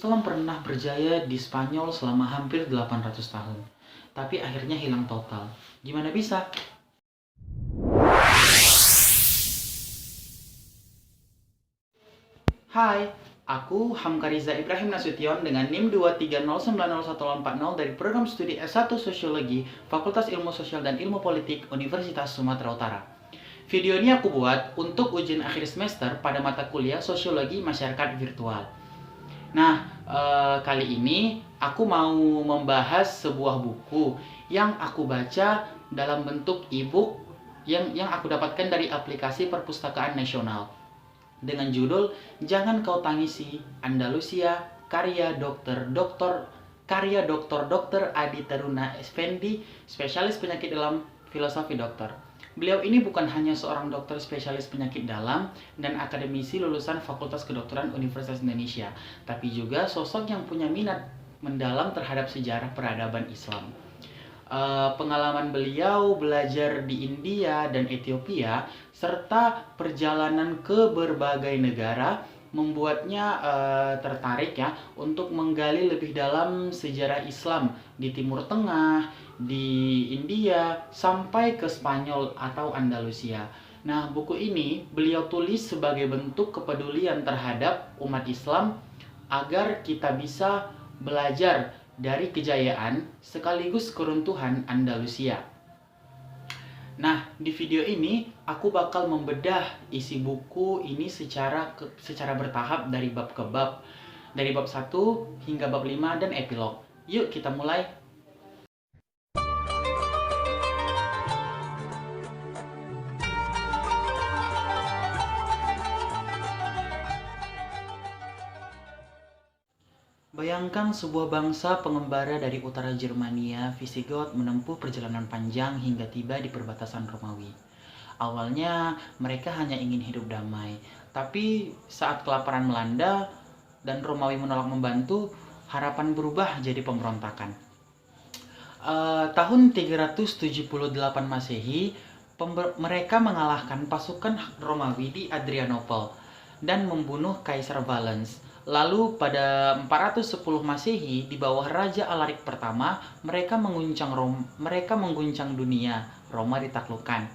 Islam pernah berjaya di Spanyol selama hampir 800 tahun, tapi akhirnya hilang total. Gimana bisa? Hai, aku Hamkariza Ibrahim Nasution dengan NIM 230901040 dari program studi S1 Sosiologi Fakultas Ilmu Sosial dan Ilmu Politik Universitas Sumatera Utara. Video ini aku buat untuk ujian akhir semester pada mata kuliah Sosiologi Masyarakat Virtual. Nah, kali ini aku mau membahas sebuah buku yang aku baca dalam bentuk e-book yang aku dapatkan dari aplikasi Perpustakaan Nasional dengan judul Jangan Kau Tangisi Andalusia karya Dr. Adi Taruna Effendi, spesialis penyakit dalam filosofi dokter. Beliau ini bukan hanya seorang dokter spesialis penyakit dalam dan akademisi lulusan Fakultas Kedokteran Universitas Indonesia, tapi juga sosok yang punya minat mendalam terhadap sejarah peradaban Islam. Pengalaman beliau belajar di India dan Ethiopia serta perjalanan ke berbagai negara membuatnya tertarik ya untuk menggali lebih dalam sejarah Islam di Timur Tengah, di India sampai ke Spanyol atau Andalusia. Nah, buku ini beliau tulis sebagai bentuk kepedulian terhadap umat Islam agar kita bisa belajar dari kejayaan sekaligus keruntuhan Andalusia. Nah, di video ini aku bakal membedah isi buku ini secara bertahap dari bab ke bab. Dari bab 1 hingga bab 5 dan epilog. Yuk kita mulai. Bayangkan sebuah bangsa pengembara dari utara Germania, Visigoth, menempuh perjalanan panjang hingga tiba di perbatasan Romawi. Awalnya mereka hanya ingin hidup damai, tapi saat kelaparan melanda dan Romawi menolak membantu, harapan berubah jadi pemberontakan. Tahun 378 Masehi, mereka mengalahkan pasukan Romawi di Adrianople dan membunuh Kaisar Valens. Lalu pada 410 Masehi di bawah Raja Alaric pertama, mereka mengguncang dunia. Roma ditaklukkan.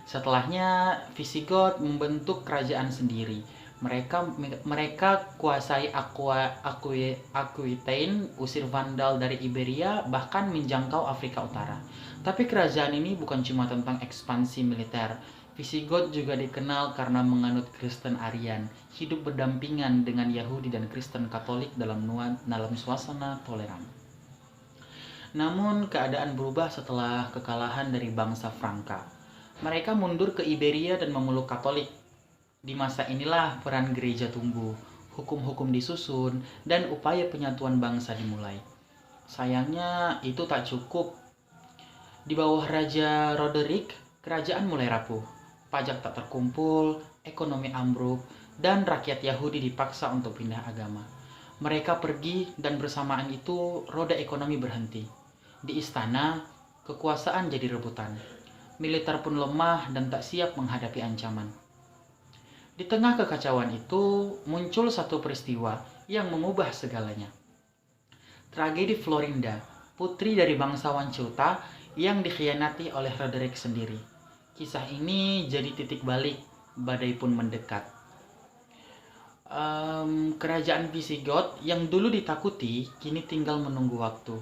Setelahnya Visigoth membentuk kerajaan sendiri. Mereka kuasai Aquitaine, usir Vandal dari Iberia, bahkan menjangkau Afrika Utara. Tapi kerajaan ini bukan cuma tentang ekspansi militer. Visigoth juga dikenal karena menganut Kristen Arian, hidup berdampingan dengan Yahudi dan Kristen Katolik dalam suasana toleran. Namun keadaan berubah setelah kekalahan dari bangsa Franka. Mereka mundur ke Iberia dan memeluk Katolik. Di masa inilah peran gereja tumbuh, hukum-hukum disusun, dan upaya penyatuan bangsa dimulai. Sayangnya itu tak cukup. Di bawah Raja Roderick, kerajaan mulai rapuh. Pajak tak terkumpul, ekonomi ambruk, dan rakyat Yahudi dipaksa untuk pindah agama. Mereka pergi dan bersamaan itu roda ekonomi berhenti. Di istana, kekuasaan jadi rebutan. Militer pun lemah dan tak siap menghadapi ancaman. Di tengah kekacauan itu, muncul satu peristiwa yang mengubah segalanya. Tragedi Florinda, putri dari bangsawan Ceuta yang dikhianati oleh Roderick sendiri. Kisah ini jadi titik balik, badai pun mendekat. Kerajaan Visigoth yang dulu ditakuti, kini tinggal menunggu waktu.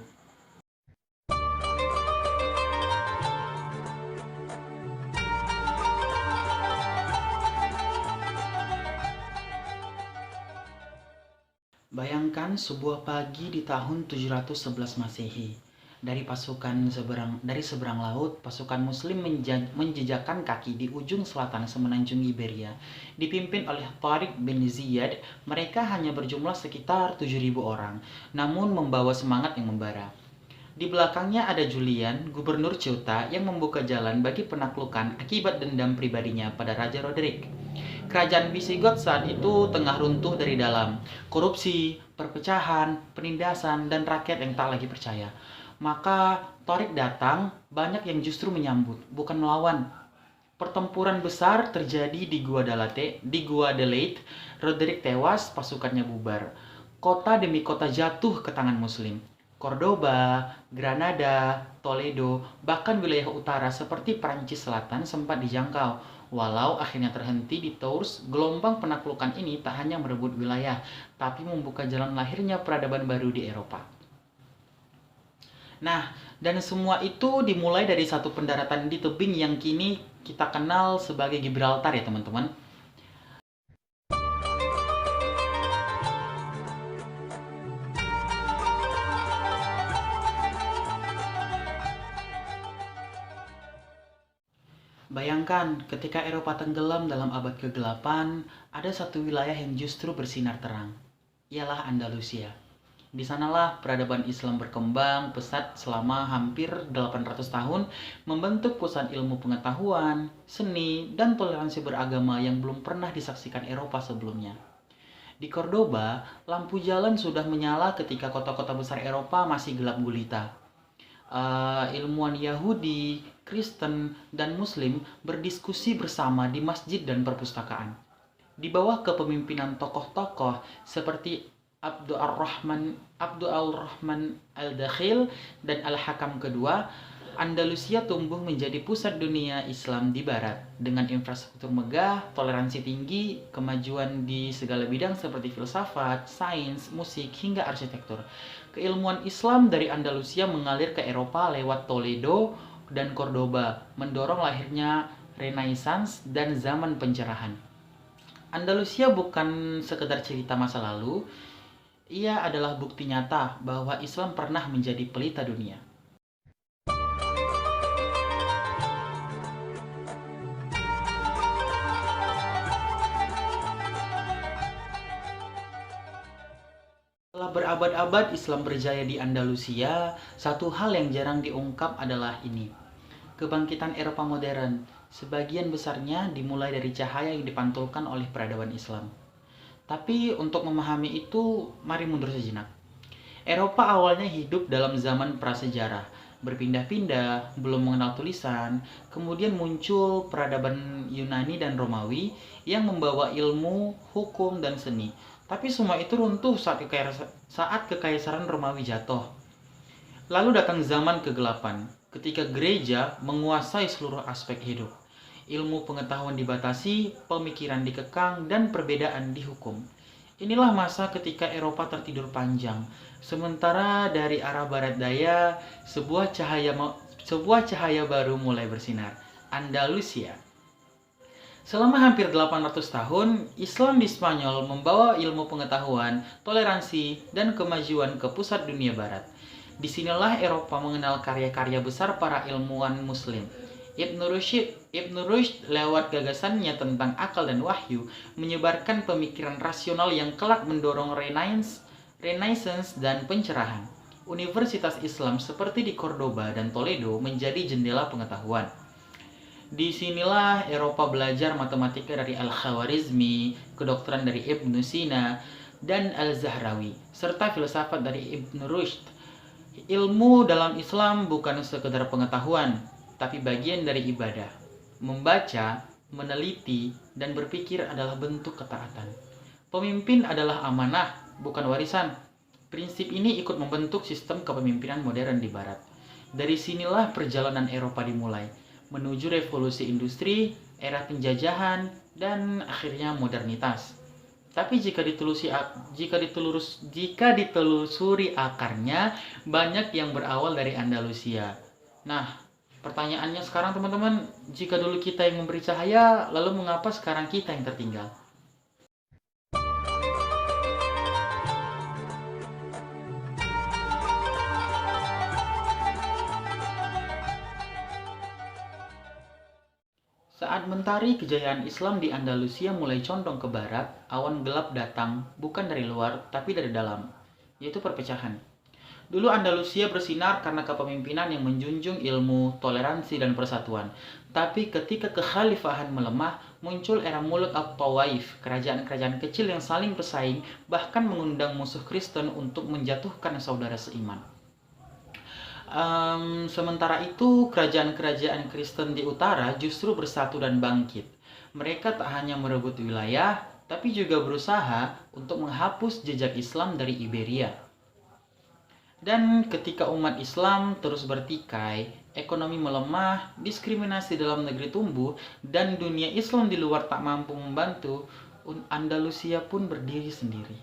Bayangkan sebuah pagi di tahun 711 Masehi. Dari seberang laut, pasukan Muslim menjejakkan kaki di ujung selatan semenanjung Iberia. Dipimpin oleh Tariq bin Ziyad, mereka hanya berjumlah sekitar 7.000 orang, namun membawa semangat yang membara. Di belakangnya ada Julian, gubernur Ceuta, yang membuka jalan bagi penaklukan akibat dendam pribadinya pada Raja Roderick. Kerajaan Visigoth saat itu tengah runtuh dari dalam. Korupsi, perpecahan, penindasan, dan rakyat yang tak lagi percaya. Maka Tariq datang, banyak yang justru menyambut, bukan melawan. Pertempuran besar terjadi di Gua Delate. Roderick tewas, pasukannya bubar. kota demi kota jatuh ke tangan Muslim. Cordoba, Granada, Toledo, bahkan wilayah utara seperti Prancis Selatan sempat dijangkau. Walau akhirnya terhenti di Tours, gelombang penaklukan ini tak hanya merebut wilayah, tapi membuka jalan lahirnya peradaban baru di Eropa. Nah, dan semua itu dimulai dari satu pendaratan di tebing yang kini kita kenal sebagai Gibraltar ya teman-teman. Bayangkan, ketika Eropa tenggelam dalam abad ke-8, ada satu wilayah yang justru bersinar terang. Ialah Andalusia. Di sanalah peradaban Islam berkembang pesat selama hampir 800 tahun, membentuk pusat ilmu pengetahuan, seni, dan toleransi beragama yang belum pernah disaksikan Eropa sebelumnya. Di Cordoba, lampu jalan sudah menyala ketika kota-kota besar Eropa masih gelap gulita. Ilmuwan Yahudi, Kristen, dan Muslim berdiskusi bersama di masjid dan perpustakaan. Di bawah kepemimpinan tokoh-tokoh seperti Abdul Rahman Al-Dakhil dan Al-Hakam kedua, Andalusia tumbuh menjadi pusat dunia Islam di barat dengan infrastruktur megah, toleransi tinggi, kemajuan di segala bidang seperti filsafat, sains, musik, hingga arsitektur. Keilmuan Islam dari Andalusia mengalir ke Eropa lewat Toledo dan Cordoba, mendorong lahirnya Renaissance dan zaman pencerahan. Andalusia bukan sekedar cerita masa lalu, ia adalah bukti nyata bahwa Islam pernah menjadi pelita dunia. Setelah berabad-abad Islam berjaya di Andalusia, satu hal yang jarang diungkap adalah ini. Kebangkitan Eropa modern, sebagian besarnya dimulai dari cahaya yang dipantulkan oleh peradaban Islam. Tapi untuk memahami itu, mari mundur sejenak. Eropa awalnya hidup dalam zaman prasejarah, berpindah-pindah, belum mengenal tulisan, kemudian muncul peradaban Yunani dan Romawi yang membawa ilmu, hukum, dan seni. Tapi semua itu runtuh saat kekaisaran Romawi jatuh. Lalu datang zaman kegelapan, ketika gereja menguasai seluruh aspek hidup. Ilmu pengetahuan dibatasi, pemikiran dikekang, dan perbedaan dihukum. Inilah masa ketika Eropa tertidur panjang. Sementara dari arah barat daya, sebuah cahaya baru mulai bersinar. Andalusia. Selama hampir 800 tahun, Islam di Spanyol membawa ilmu pengetahuan, toleransi, dan kemajuan ke pusat dunia barat. Disinilah Eropa mengenal karya-karya besar para ilmuwan Muslim. Ibn Rushd lewat gagasannya tentang akal dan wahyu menyebarkan pemikiran rasional yang kelak mendorong Renaissance dan pencerahan. Universitas Islam seperti di Cordoba dan Toledo menjadi jendela pengetahuan. Disinilah Eropa belajar matematika dari Al-Khawarizmi, kedokteran dari Ibn Sina, dan Al-Zahrawi, serta filsafat dari Ibn Rushd. Ilmu dalam Islam bukan sekedar pengetahuan, tapi bagian dari ibadah. Membaca, meneliti, dan berpikir adalah bentuk ketaatan. Pemimpin adalah amanah, bukan warisan. Prinsip ini ikut membentuk sistem kepemimpinan modern di Barat. Dari sinilah perjalanan Eropa dimulai, menuju revolusi industri, era penjajahan, dan akhirnya modernitas. Tapi jika ditelusuri akarnya, banyak yang berawal dari Andalusia. Nah, pertanyaannya sekarang teman-teman, jika dulu kita yang memberi cahaya, lalu mengapa sekarang kita yang tertinggal? Saat mentari kejayaan Islam di Andalusia mulai condong ke barat, awan gelap datang bukan dari luar, tapi dari dalam, yaitu perpecahan. Dulu Andalusia bersinar karena kepemimpinan yang menjunjung ilmu, toleransi, dan persatuan. Tapi ketika kekhalifahan melemah, muncul era Muluk at-Tawaif, kerajaan-kerajaan kecil yang saling bersaing, bahkan mengundang musuh Kristen untuk menjatuhkan saudara seiman. Sementara itu, kerajaan-kerajaan Kristen di utara justru bersatu dan bangkit. Mereka tak hanya merebut wilayah, tapi juga berusaha untuk menghapus jejak Islam dari Iberia. Dan ketika umat Islam terus bertikai, ekonomi melemah, diskriminasi dalam negeri tumbuh, dan dunia Islam di luar tak mampu membantu, Andalusia pun berdiri sendiri.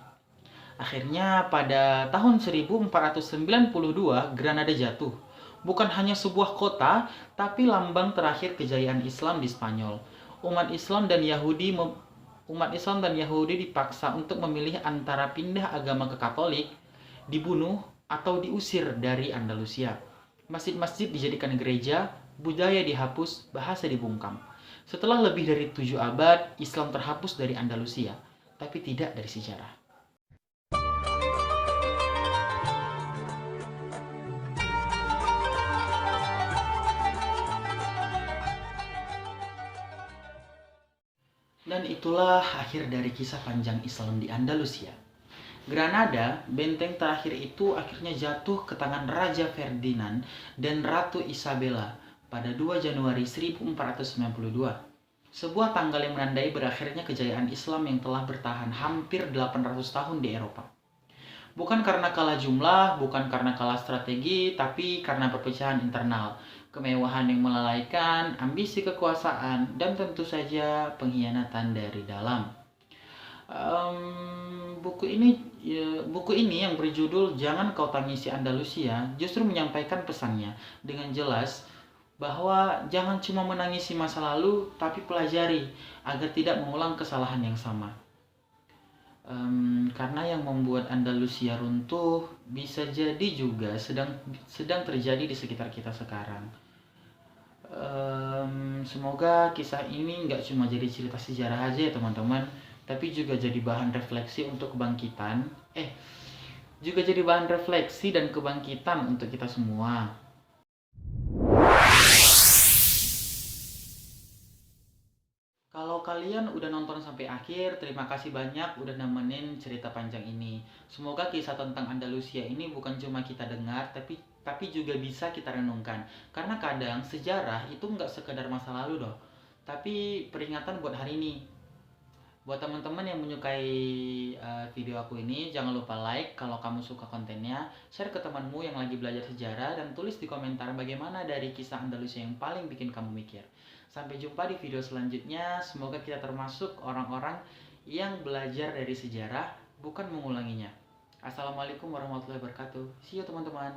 Akhirnya pada tahun 1492 Granada jatuh. Bukan hanya sebuah kota, tapi lambang terakhir kejayaan Islam di Spanyol. Umat Islam dan Yahudi dipaksa untuk memilih antara pindah agama ke Katolik, dibunuh, atau diusir dari Andalusia. Masjid-masjid dijadikan gereja, budaya dihapus, bahasa dibungkam. Setelah lebih dari 7 abad, Islam terhapus dari Andalusia, tapi tidak dari sejarah. Dan itulah akhir dari kisah panjang Islam di Andalusia. Granada, benteng terakhir itu akhirnya jatuh ke tangan Raja Ferdinand dan Ratu Isabella pada 2 Januari 1492. Sebuah tanggal yang menandai berakhirnya kejayaan Islam yang telah bertahan hampir 800 tahun di Eropa. Bukan karena kalah jumlah, bukan karena kalah strategi, tapi karena perpecahan internal, kemewahan yang melalaikan, ambisi kekuasaan, dan tentu saja pengkhianatan dari dalam. Buku ini yang berjudul Jangan Kau Tangisi Andalusia justru menyampaikan pesannya dengan jelas bahwa jangan cuma menangisi masa lalu, tapi pelajari agar tidak mengulang kesalahan yang sama. Karena yang membuat Andalusia runtuh bisa jadi juga sedang terjadi di sekitar kita sekarang. Semoga kisah ini nggak cuma jadi cerita sejarah aja ya teman-teman, tapi juga jadi bahan refleksi untuk kebangkitan. Juga jadi bahan refleksi dan kebangkitan untuk kita semua. Kalau kalian udah nonton sampai akhir, terima kasih banyak udah nemenin cerita panjang ini. Semoga kisah tentang Andalusia ini bukan cuma kita dengar, tapi juga bisa kita renungkan. Karena kadang sejarah itu nggak sekedar masa lalu doh, tapi peringatan buat hari ini. Buat teman-teman yang menyukai video aku ini, jangan lupa like kalau kamu suka kontennya, share ke temanmu yang lagi belajar sejarah, dan tulis di komentar bagaimana dari kisah Andalusia yang paling bikin kamu mikir. Sampai jumpa di video selanjutnya, semoga kita termasuk orang-orang yang belajar dari sejarah, bukan mengulanginya. Assalamualaikum warahmatullahi wabarakatuh. See you teman-teman.